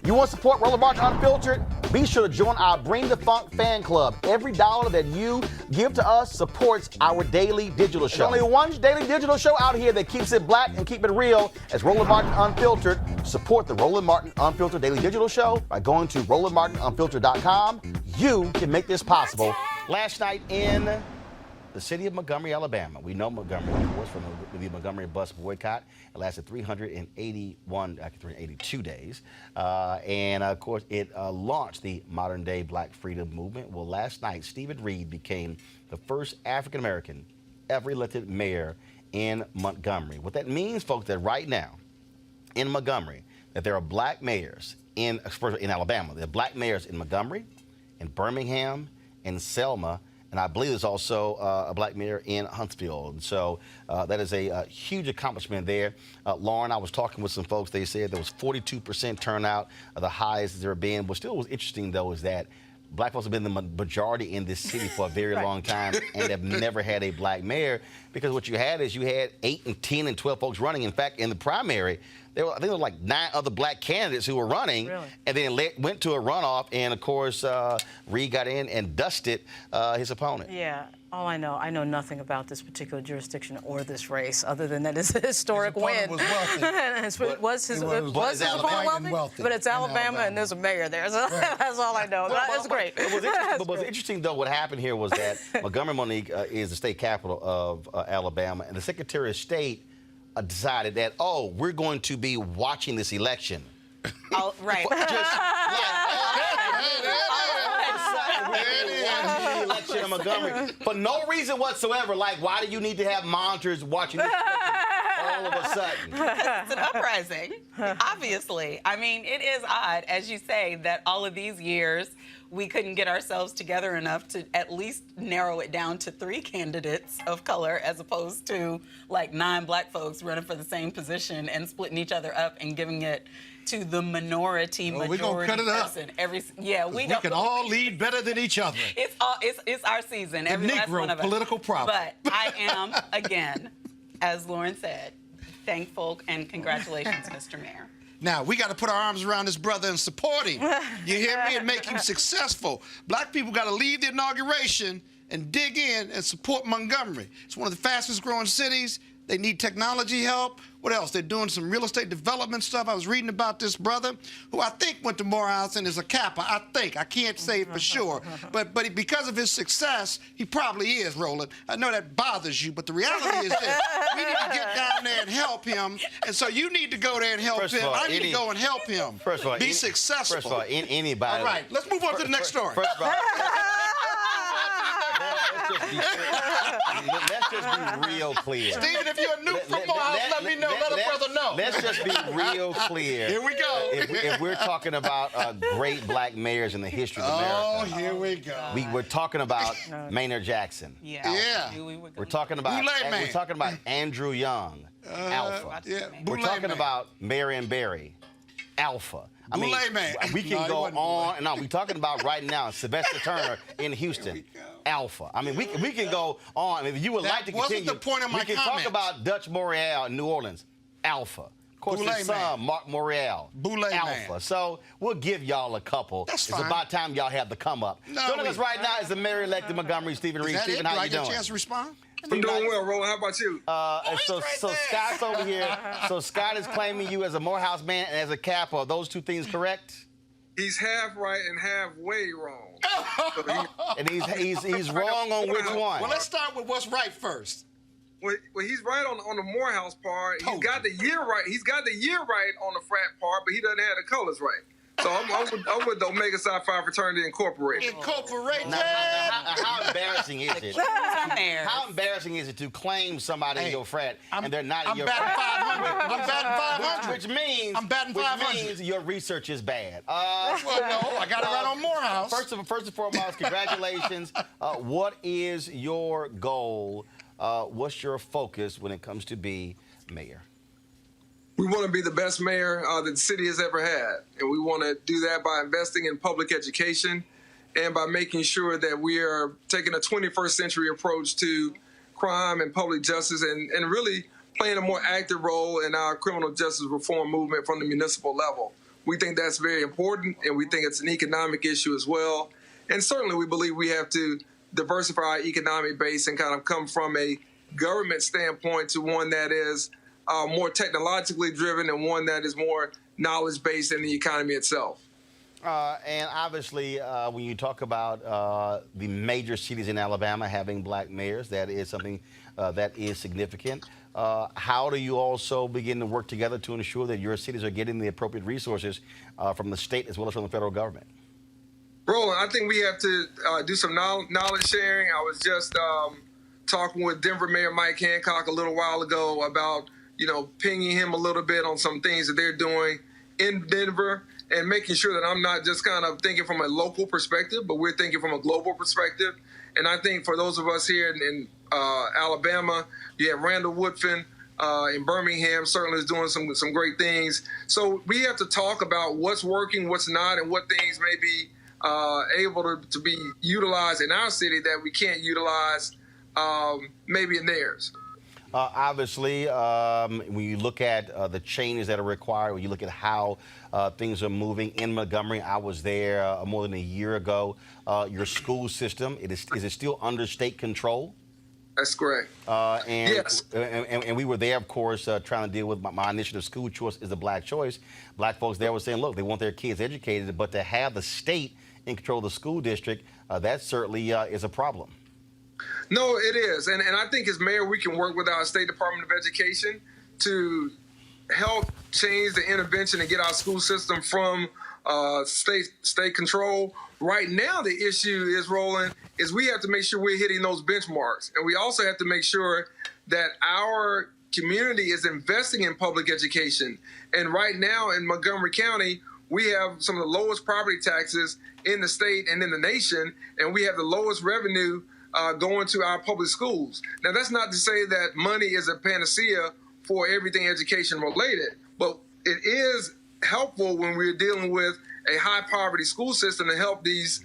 You want to support Roland Martin Unfiltered? Be sure to join our Bring the Funk fan club. Every dollar that you give to us supports our daily digital show. There's only one daily digital show out here that keeps it black and keep it real as Roland Martin Unfiltered. Support the Roland Martin Unfiltered daily digital show by going to RolandMartinUnfiltered.com. You can make this possible. Last night in the city of Montgomery, Alabama. We know Montgomery, of course, from the Montgomery bus boycott. It lasted 382 days. And, of course, it launched the modern-day Black Freedom Movement. Well, last night, Stephen Reed became the first African-American ever elected mayor in Montgomery. What that means, folks, that right now in Montgomery, that there are black mayors in Alabama. There are black mayors in Montgomery, in Birmingham, in Selma, and I believe there's also a black mayor in Huntsville. And so that is a huge accomplishment there. Lauren, I was talking with some folks. They said there was 42% turnout, the highest there been. What still was interesting, though, is that black folks have been the majority in this city for a very long time and have never had a black mayor, because what you had is you had 8 and 10 and 12 folks running. In fact, in the primary, I think there were like 9 other black candidates who were running, and then went to a runoff, and of course, Reed got in and dusted his opponent. Yeah, all I know nothing about this particular jurisdiction or this race, other than that it's a historic win. Was wealthy. was his opponent wealthy? But it's Alabama, and there's a mayor there, so that's all I know. That's great. What's interesting, though, what happened here was that Montgomery, Monique, is the state capital of Alabama, and the Secretary of State decided that, oh, we're going to be watching this election. Oh, right. The election in Montgomery for no reason whatsoever. Like, why do you need to have monitors watching this election all of a sudden? It's an uprising, obviously. I mean, it is odd, as you say, that all of these years we couldn't get ourselves together enough to at least narrow it down to 3 candidates of color, as opposed to like 9 black folks running for the same position and splitting each other up and giving it to the majority we're gonna cut it person. We can all lead better than each other. It's our season. The Negro political problem. But I am, again, as Lauren said, thankful and congratulations, Mr. Mayor. Now, we got to put our arms around this brother and support him. You hear me? And make him successful. Black people got to leave the inauguration and dig in and support Montgomery. It's one of the fastest growing cities. They need technology help. What else? They're doing some real estate development stuff. I was reading about this brother who I think went to Morehouse and is a Kappa. I think. I can't say for sure. But because of his success, he probably is, Roland. I know that bothers you, but the reality is that we need to get down there and help him. And so you need to go there and help him. I need to go and help him. First of all, be successful. First of all, anybody. All right, let's move on to the next story. First of all, let's just be real clear. Stephen, if you're new from Morehouse, let me know. Let a brother know. Let's just be real clear. Here we go. If we're talking about great black mayors in the history of America. Oh, here we go. We're talking about Maynard Jackson. We're talking about Andrew Young. Alpha. We're talking about Marion Barry. Alpha. I mean, we can go on and on. We're talking about right now Sylvester Turner in Houston. Alpha. I mean, we can go on. I mean, if you would like to continue, the point of my we can talk about Dutch Morial in New Orleans. Alpha. Of course, his son, Mark Morial. Alpha. So we'll give y'all a couple. That's fine. It's about time y'all have the come up. Joining us right now is the mayor-elect Montgomery, Stephen Reed. Stephen, how you doing? Do I get a chance to respond? I'm doing well, Roland. How about you? So Scott's over here. So Scott is claiming you as a Morehouse man and as a Kappa. Are those 2 things correct? He's half right and halfway wrong. And he's wrong on which one? Well, let's start with what's right first. Well, he's right on the Morehouse part. He's got the year right. He's got the year right on the frat part, but he doesn't have the colors right. So I'm with the Omega Psi Phi Fraternity Incorporated. Now, how embarrassing is it? How embarrassing is it to claim somebody in your frat and they're not in your frat? I'm batting 500. Which means I'm batting 500. Which means your research is bad. Well, no, I got it right on Morehouse. First and foremost, congratulations. What is your goal? What's your focus when it comes to be mayor? We want to be the best mayor that the city has ever had. And we want to do that by investing in public education and by making sure that we are taking a 21st century approach to crime and public justice and really playing a more active role in our criminal justice reform movement from the municipal level. We think that's very important, and we think it's an economic issue as well. And certainly we believe we have to diversify our economic base and kind of come from a government standpoint to one that is more technologically driven and one that is more knowledge-based in the economy itself. And obviously, when you talk about the major cities in Alabama having black mayors, that is something that is significant. How do you also begin to work together to ensure that your cities are getting the appropriate resources from the state as well as from the federal government? Roland, I think we have to do some knowledge sharing. I was just talking with Denver Mayor Mike Hancock a little while ago about, pinging him a little bit on some things that they're doing in Denver and making sure that I'm not just kind of thinking from a local perspective, but we're thinking from a global perspective. And I think for those of us here in Alabama, you have Randall Woodfin in Birmingham certainly is doing some great things. So we have to talk about what's working, what's not, and what things may be able to be utilized in our city that we can't utilize maybe in theirs. Obviously, when you look at the changes that are required, when you look at how things are moving in Montgomery, I was there more than a year ago. Your school system, is it still under state control? That's correct. Yes. And we were there, of course, trying to deal with my initiative, School Choice is a Black Choice. Black folks there were saying, look, they want their kids educated, but to have the state in control of the school district, that certainly is a problem. No, it is. And I think as mayor, we can work with our State Department of Education to help change the intervention and get our school system from state control. Right now, the issue is, Roland, is we have to make sure we're hitting those benchmarks. And we also have to make sure that our community is investing in public education. And right now in Montgomery County, we have some of the lowest property taxes in the state and in the nation, and we have the lowest revenue going to our public schools. Now, that's not to say that money is a panacea for everything education related, but it is helpful when we're dealing with a high poverty school system to help these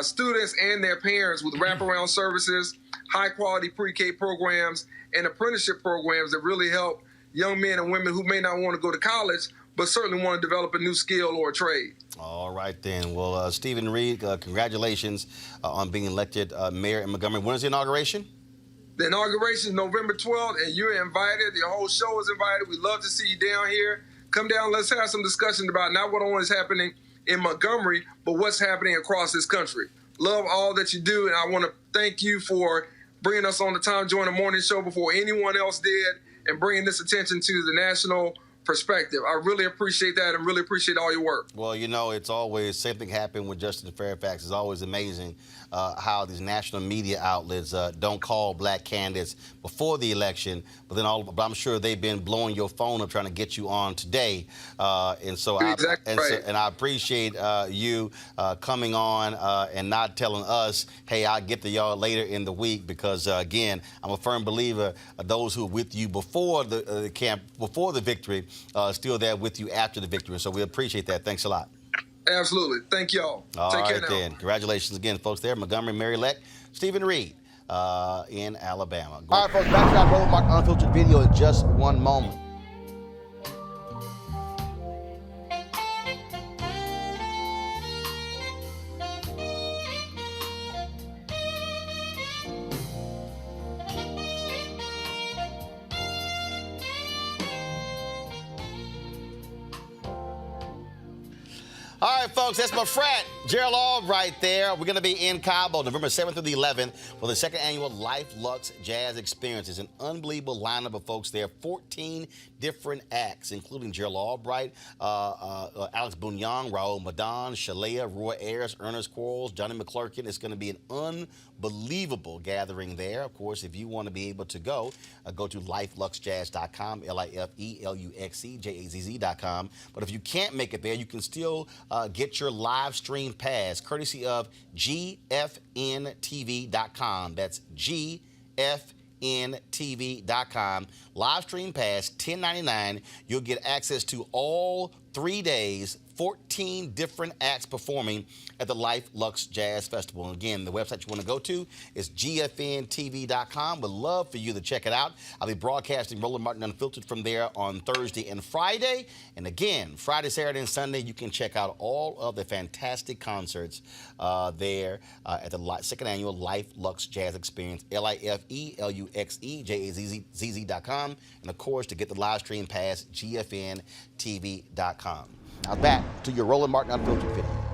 students and their parents with wraparound services, high quality pre-K programs, and apprenticeship programs that really help young men and women who may not want to go to college, but certainly want to develop a new skill or a trade. All right, then. Well, Stephen Reed, congratulations on being elected mayor in Montgomery. When is the inauguration? The inauguration is November 12th, and you're invited. Your whole show is invited. We'd love to see you down here. Come down. Let's have some discussion about not what only is happening in Montgomery, but what's happening across this country. Love all that you do, and I want to thank you for bringing us on the Tom Joyner Morning Show before anyone else did and bringing this attention to the national perspective. I really appreciate that and really appreciate all your work. Well, it's always, same thing happened with Justin Fairfax. It's always amazing how these national media outlets don't call black candidates before the election, but I'm sure they've been blowing your phone up trying to get you on today. And so I appreciate you coming on and not telling us, hey, I'll get to y'all later in the week, because again, I'm a firm believer those who are with you before the camp, before the victory, still there with you after the victory. So we appreciate that. Thanks a lot. Absolutely. Thank y'all. Take care now. Then. Congratulations again, folks, there. Montgomery Mayor-elect Stephen Reed in Alabama. All right, folks, back to our Roland Martin Unfiltered video in just one moment. All right, folks, that's my frat, Gerald Albright there. We're going to be in Cabo November 7th through the 11th for the second annual Luxe Jazz Experience. It's an unbelievable lineup of folks there, 14 different acts, including Gerald Albright, Alex Bunyan, Raul Madan, Shalea, Roy Ayers, Ernest Quarles, Johnny McClurkin. It's going to be an unbelievable gathering there. Of course, if you want to be able to go to lifeluxejazz.com, LIFELUXEJAZZ.com. But if you can't make it there, you can still get your live stream pass, courtesy of GFNTV.com. That's GFNTV.com. Live stream pass, $10.99. You'll get access to all 3 days, 14 different acts performing at the Luxe Jazz Festival. And again, the website you want to go to is gfntv.com. Would love for you to check it out. I'll be broadcasting Roland Martin Unfiltered from there on Thursday and Friday. And again, Friday, Saturday, and Sunday, you can check out all of the fantastic concerts there at the second annual Luxe Jazz Experience, LIFELUXEJAZZ.com. And of course, to get the live stream pass, gfntv.com. Now back to your Roland Martin Unfiltered video.